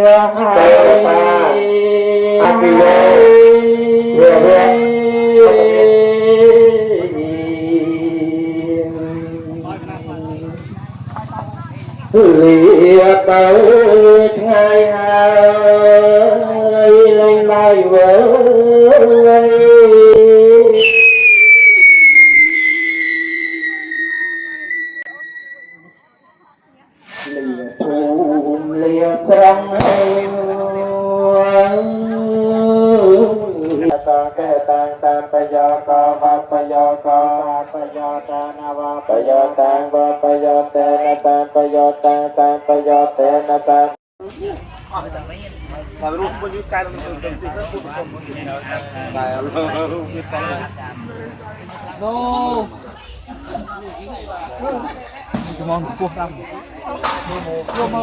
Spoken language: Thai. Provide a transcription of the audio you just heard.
ตาอาภิโยเรือเลียเตอไงเลยลายเวเลียครั้งตาแก่ตังตาปยากามาปยากามาปยาตานาวาปยาตังวาปยาเตนะตังปยาตังตังปยาเตนะตังมารูปบนยุคการมันเป็นสิ่งที่พูดสมบูรณ์ได้แล้วรูปที่สองโน้จะมองพวกเราพวกเรา